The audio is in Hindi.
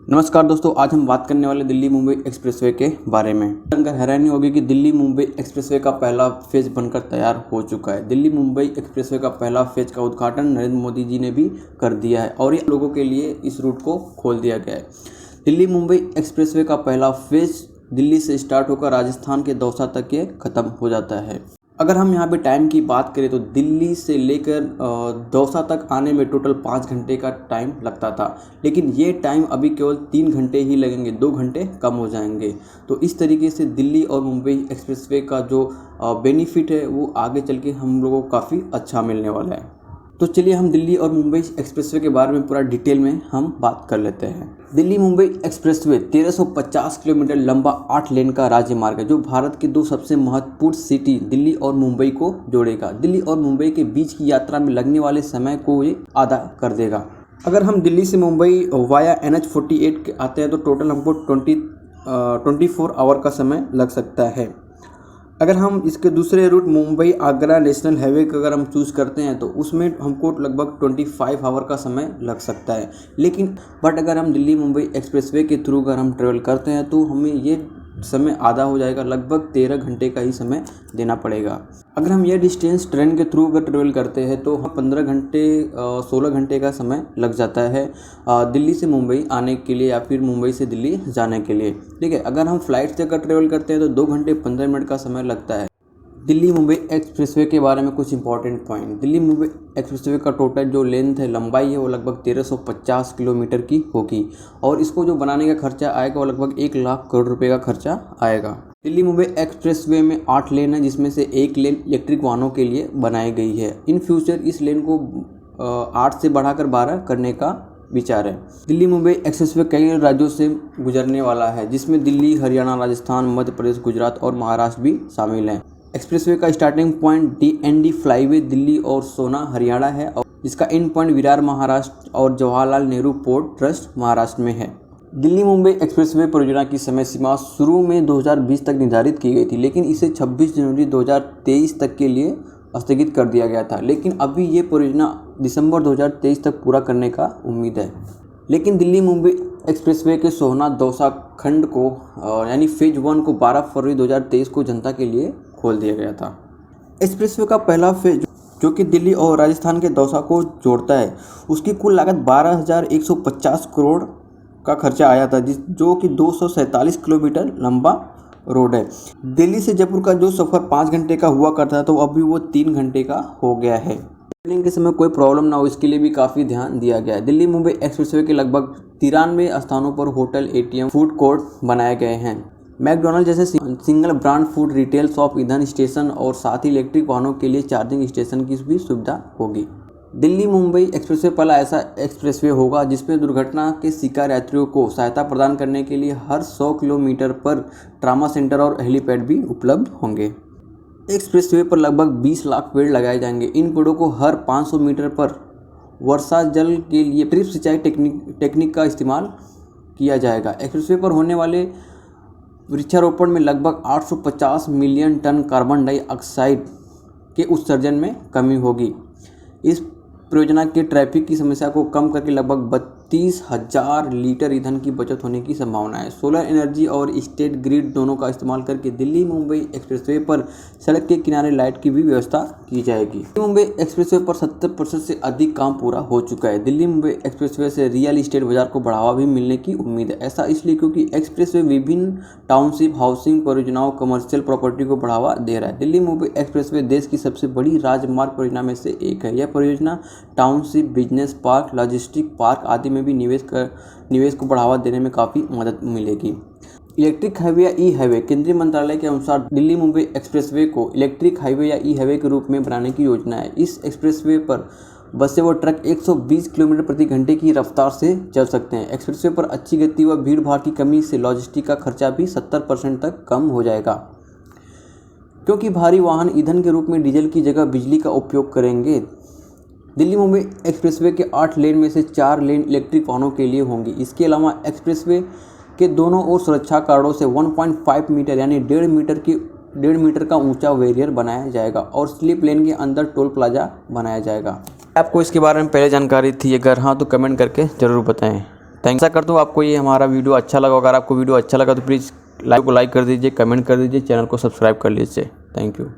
नमस्कार दोस्तों, आज हम बात करने वाले दिल्ली मुंबई एक्सप्रेसवे के बारे में। जानकर हैरानी होगी कि दिल्ली मुंबई एक्सप्रेसवे का पहला फेज बनकर तैयार हो चुका है। दिल्ली मुंबई एक्सप्रेसवे का पहला फेज का उद्घाटन नरेंद्र मोदी जी ने भी कर दिया है और ये लोगों के लिए इस रूट को खोल दिया गया है। दिल्ली मुंबई एक्सप्रेसवे का पहला फेज दिल्ली से स्टार्ट होकर राजस्थान के दौसा तक ये खत्म हो जाता है। अगर हम यहाँ पे टाइम की बात करें तो दिल्ली से लेकर दौसा तक आने में टोटल 5 घंटे का टाइम लगता था, लेकिन ये टाइम अभी केवल 3 घंटे ही लगेंगे, 2 घंटे कम हो जाएंगे। तो इस तरीके से दिल्ली और मुंबई एक्सप्रेसवे का जो बेनिफिट है वो आगे चल के हम लोगों को काफ़ी अच्छा मिलने वाला है। तो चलिए हम दिल्ली और मुंबई एक्सप्रेसवे के बारे में पूरा डिटेल में हम बात कर लेते हैं। दिल्ली मुंबई एक्सप्रेसवे 1350 किलोमीटर लंबा 8 लेन का राज्य मार्ग है जो भारत के दो सबसे महत्वपूर्ण सिटी दिल्ली और मुंबई को जोड़ेगा। दिल्ली और मुंबई के बीच की यात्रा में लगने वाले समय को ये आधा कर देगा। अगर हम दिल्ली से मुंबई वाया NH48 आते हैं तो टोटल हमको 24 आवर का समय लग सकता है। अगर हम इसके दूसरे route Mumbai Agra national highway का अगर हम चूज़ करते हैं तो उसमें हमको लगभग 25 आवर का समय लग सकता है। लेकिन अगर हम दिल्ली मुंबई एक्सप्रेसवे के थ्रू अगर हम ट्रेवल करते हैं तो हमें ये समय आधा हो जाएगा, लगभग 13 घंटे का ही समय देना पड़ेगा। अगर हम ये डिस्टेंस ट्रेन के थ्रू अगर ट्रेवल करते हैं तो हम 15 घंटे 16 घंटे का समय लग जाता है दिल्ली से मुंबई आने के लिए या फिर मुंबई से दिल्ली जाने के लिए। ठीक है, अगर हम फ्लाइट से अगर ट्रेवल करते हैं तो 2 घंटे 15 मिनट का समय लगता है। दिल्ली मुंबई एक्सप्रेसवे के बारे में कुछ important point. Delhi Mumbai expressway का टोटल जो लेंथ है, लंबाई है, वो लगभग 1350 किलोमीटर की होगी और इसको जो बनाने का खर्चा आएगा वो लगभग 1 लाख करोड़ रुपए का खर्चा आएगा। दिल्ली मुंबई एक्सप्रेसवे में 8 लेन है जिसमें से 1 लेन इलेक्ट्रिक वाहनों के लिए बनाई गई है। इन फ्यूचर इस लेन को 8 से बढ़ाकर 12 करने का विचार है। दिल्ली मुंबई एक्सप्रेसवे कई राज्यों से गुजरने वाला है जिसमें दिल्ली, हरियाणा, राजस्थान, मध्य प्रदेश, गुजरात और महाराष्ट्र भी शामिल हैं। एक्सप्रेसवे का starting point DND flyway Delhi और सोना हरियाणा है और इसका एंड पॉइंट विरार महाराष्ट्र और जवाहरलाल नेहरू पोर्ट ट्रस्ट महाराष्ट्र में है। दिल्ली मुंबई एक्सप्रेसवे परियोजना की समय सीमा शुरू में 2020 तक निर्धारित की गई थी, लेकिन इसे 26 जनवरी 2023 तक के लिए स्थगित कर दिया गया था। लेकिन अभी ये परियोजना दिसंबर 2023 तक पूरा करने का उम्मीद है। लेकिन दिल्ली मुंबई एक्सप्रेसवे के सोहना दौसा खंड को यानी फेज 1 को 12 फरवरी 2023 को जनता के लिए खोल दिया गया था। एक्सप्रेसवे का पहला फेज जो कि दिल्ली और राजस्थान के दौसा को जोड़ता है, उसकी कुल लागत 12,150 करोड़ का खर्चा आया था जो कि 247 किलोमीटर लंबा रोड है। दिल्ली से जयपुर का जो सफ़र 5 घंटे का हुआ करता था तो अभी वो 3 घंटे का हो गया है। ट्रेनिंग के समय कोई प्रॉब्लम ना हो इसके लिए भी काफ़ी ध्यान दिया गया है। दिल्ली मुंबई एक्सप्रेसवे के लगभग 93 स्थानों पर होटल, ATM, फूड कोर्ट बनाए गए हैं। मैकडॉनल्ड जैसे single brand food retail shop, ईंधन स्टेशन और साथ ही इलेक्ट्रिक वाहनों के लिए चार्जिंग स्टेशन की भी सुविधा होगी। दिल्ली मुंबई एक्सप्रेसवे पहला ऐसा एक्सप्रेसवे होगा जिसमें दुर्घटना के शिकार यात्रियों को सहायता प्रदान करने के लिए हर 100 किलोमीटर पर ट्रामा सेंटर और हेलीपैड भी उपलब्ध होंगे। एक्सप्रेसवे पर लगभग 20 लाख पेड़ लगाए जाएंगे। इन पेड़ों को हर 500 मीटर पर वर्षा जल के लिए ड्रिप सिंचाई टेक्निक का इस्तेमाल किया जाएगा। एक्सप्रेसवे पर होने वाले वृक्षारोपण में लगभग 850 मिलियन टन कार्बन डाइऑक्साइड के उत्सर्जन में कमी होगी। इस परियोजना के ट्रैफिक की समस्या को कम करके लगभग 32,000 लीटर ईंधन की बचत होने की संभावना है। सोलर एनर्जी और स्टेट ग्रिड दोनों का इस्तेमाल करके दिल्ली मुंबई एक्सप्रेसवे पर सड़क के किनारे लाइट की भी व्यवस्था की जाएगी। दिल्ली मुंबई एक्सप्रेसवे पर 70% से अधिक काम पूरा हो चुका है। दिल्ली मुंबई एक्सप्रेसवे से रियल इस्टेट बाजार को बढ़ावा भी मिलने की उम्मीद है। ऐसा इसलिए क्योंकि एक्सप्रेसवे विभिन्न टाउनशिप, हाउसिंग परियोजनाओं, कमर्शियल प्रॉपर्टी को बढ़ावा दे रहा है। दिल्ली मुंबई एक्सप्रेसवे देश की सबसे बड़ी राजमार्ग परियोजना में से एक है। यह परियोजना township, business park, logistic park आदि में भी निवेश को बढ़ावा देने में काफ़ी मदद मिलेगी। इलेक्ट्रिक हाईवे या ई हाईवे। केंद्रीय मंत्रालय के अनुसार दिल्ली मुंबई एक्सप्रेसवे को इलेक्ट्रिक हाईवे या ई हाईवे के रूप में बनाने की योजना है। इस एक्सप्रेसवे पर बसें व ट्रक 120 किलोमीटर प्रति घंटे की रफ्तार से चल सकते हैं। एक्सप्रेसवे पर अच्छी गति व भीड़ भाड़ की कमी से लॉजिस्टिक का खर्चा भी 70% तक कम हो जाएगा, क्योंकि भारी वाहन ईंधन के रूप में डीजल की जगह बिजली का उपयोग करेंगे। दिल्ली मुंबई एक्सप्रेसवे के 8 लेन में से 4 लेन इलेक्ट्रिक वाहनों के लिए होंगी। इसके अलावा एक्सप्रेसवे के दोनों ओर सुरक्षा कारणों से 1.5 मीटर यानी 1.5 मीटर का ऊंचा बैरियर बनाया जाएगा और स्लिप लेन के अंदर टोल प्लाजा बनाया जाएगा। आपको इसके बारे में पहले जानकारी थी? अगर हाँ तो कमेंट करके ज़रूर बताएं। थैंक आशा करता हूँ आपको ये हमारा वीडियो अच्छा लगा। अगर आपको वीडियो अच्छा लगा तो प्लीज़ लाइक कर दीजिए, कमेंट कर दीजिए, चैनल को सब्सक्राइब कर लीजिए। Thank you.